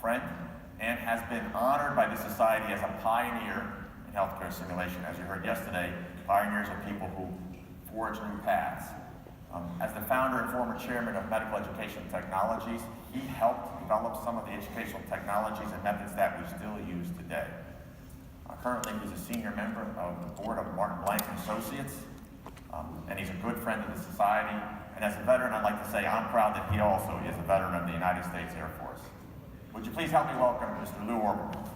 friend, and has been honored by the Society as a pioneer in healthcare simulation. As you heard yesterday, pioneers are people who forge new paths. As the founder and former chairman of Medical Education Technologies, he helped develop some of the educational technologies and methods that we still use today. Currently, he's a senior member of the board of Martin Blank & Associates, and he's a good friend of the Society. And as a veteran, I'd like to say I'm proud that he also is a veteran of the United States Air Force. Would you please help me welcome Mr. Lou Oberndorf.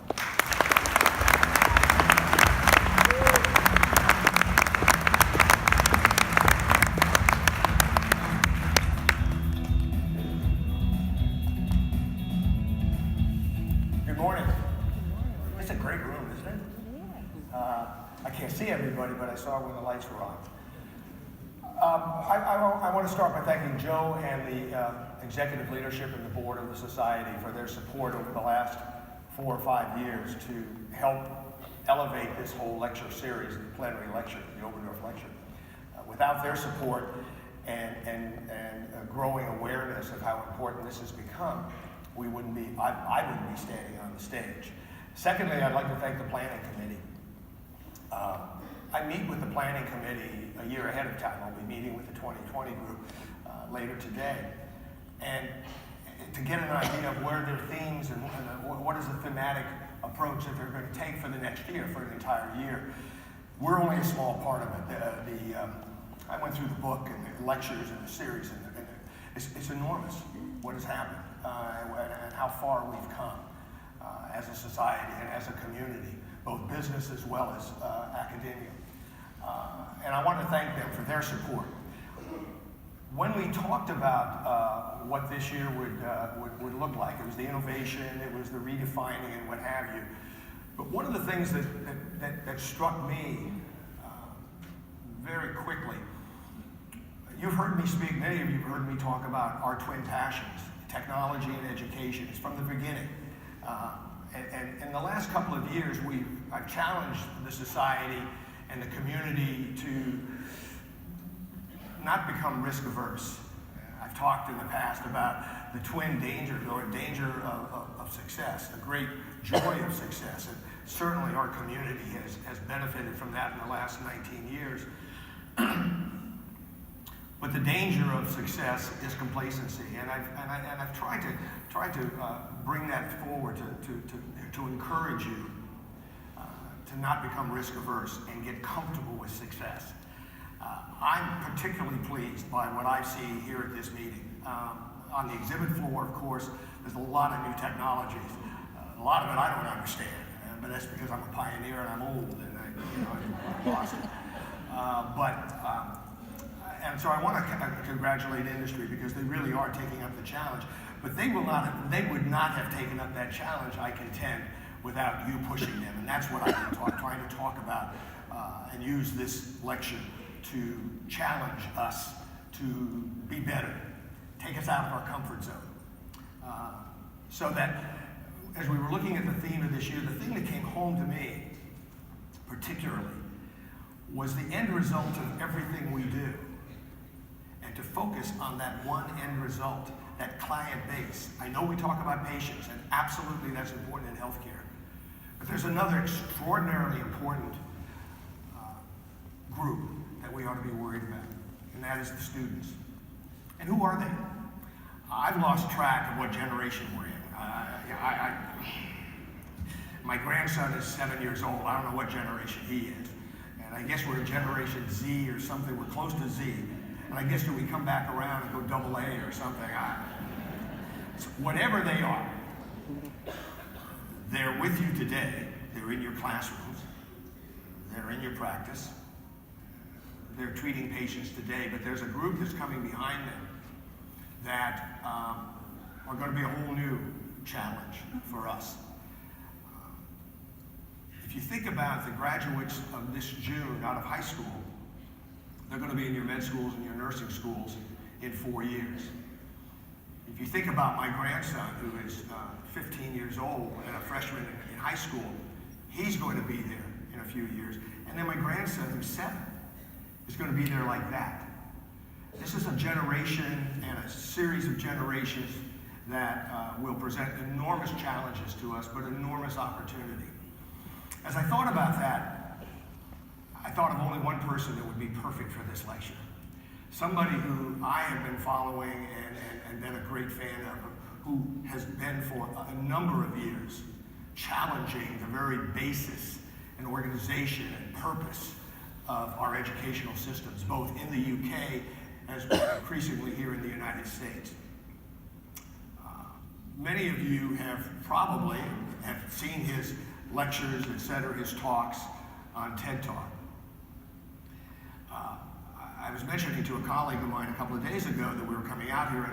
Good morning. It's a great room, isn't it? I can't see everybody, but I saw when the lights were on. I want to start by thanking Joe and the executive leadership and the board of the Society for their support over the last 4 or 5 years to help elevate this whole lecture series, the plenary lecture, the Oberndorf Lecture. Without their support and growing awareness of how important this has become, I wouldn't be standing on the stage. Secondly, I'd like to thank the planning committee. I meet with the planning committee a year ahead of time. I'll be meeting with the 2020 group later today. And to get an idea of where their themes and what is the thematic approach that they're going to take for the next year, for an entire year. We're only a small part of it. I went through the book and the lectures and the series, and it's enormous what has happened and how far we've come as a society and as a community, both business as well as academia. And I want to thank them for their support. When we talked about what this year would look like, it was the innovation, it was the redefining and what have you. But one of the things that struck me very quickly, you've heard me speak, many of you have heard me talk about our twin passions, technology and education. It's from the beginning. And in the last couple of years, I've challenged the Society and the community to not become risk averse. I've talked in the past about the twin dangers, or danger of success, the great joy of success. And certainly our community has benefited from that in the last 19 years. But the danger of success is complacency, and I've tried to bring that forward to encourage you to not become risk averse and get comfortable with success. I'm particularly pleased by what I see here at this meeting. On the exhibit floor, of course, there's a lot of new technologies. A lot of it I don't understand, but that's because I'm a pioneer and I'm old and I've lost it. And so I want to congratulate industry because they really are taking up the challenge. But they would not have taken up that challenge, I contend, without you pushing them. And that's what I've been trying to talk about and use this lecture to challenge us to be better, take us out of our comfort zone. So that as we were looking at the theme of this year, the thing that came home to me particularly was the end result of everything we do. And to focus on that one end result, that client base. I know we talk about patients, and absolutely that's important in healthcare. But there's another extraordinarily important group that we ought to be worried about, and that is the students. And who are they? I've lost track of what generation we're in. My grandson is 7 years old. I don't know what generation he is. And I guess we're in Generation Z or something. We're close to Z. And I guess do we come back around and go AA or something? So whatever they are, they're with you today. They're in your classrooms. They're in your practice. They're treating patients today. But there's a group that's coming behind them that are going to be a whole new challenge for us. If you think about the graduates of this June out of high school, they're going to be in your med schools and your nursing schools in 4 years. If you think about my grandson, who is 15 years old and a freshman in high school, he's going to be there in a few years. And then my grandson, who's 7, is going to be there like that. This is a generation and a series of generations that will present enormous challenges to us, but enormous opportunity. As I thought about that, I thought of only one person that would be perfect for this lecture. Somebody who I have been following and been a great fan of, who has been for a number of years challenging the very basis and organization and purpose of our educational systems, both in the UK as increasingly here in the United States. Many of you have probably seen his lectures, etc., his talks on TED Talk. I was mentioning to a colleague of mine a couple of days ago that we were coming out here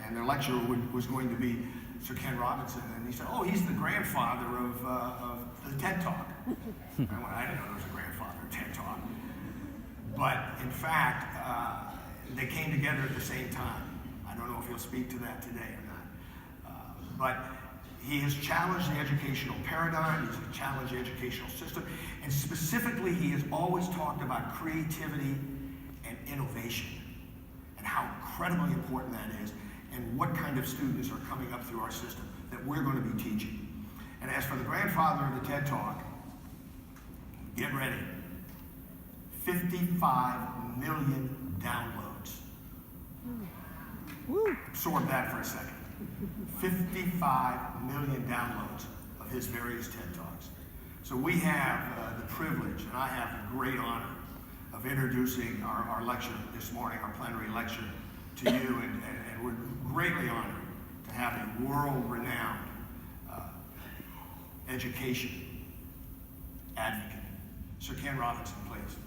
and their lecturer was going to be Sir Ken Robinson, and he said, "Oh, he's the grandfather of the TED Talk." I didn't know there was a grandfather of TED Talk. But in fact, they came together at the same time. I don't know if he'll speak to that today or not. But he has challenged the educational paradigm, he's challenged the educational system, and specifically he has always talked about creativity and innovation, and how incredibly important that is, and what kind of students are coming up through our system that we're going to be teaching. And as for the grandfather of the TED Talk, get ready. 55 million downloads. Absorb that for a second. 55 million downloads of his various TED Talks. So we have the privilege, and I have the great honor of introducing our lecture this morning, our plenary lecture, to you, and we're greatly honored to have a world-renowned education advocate. Sir Ken Robinson, please.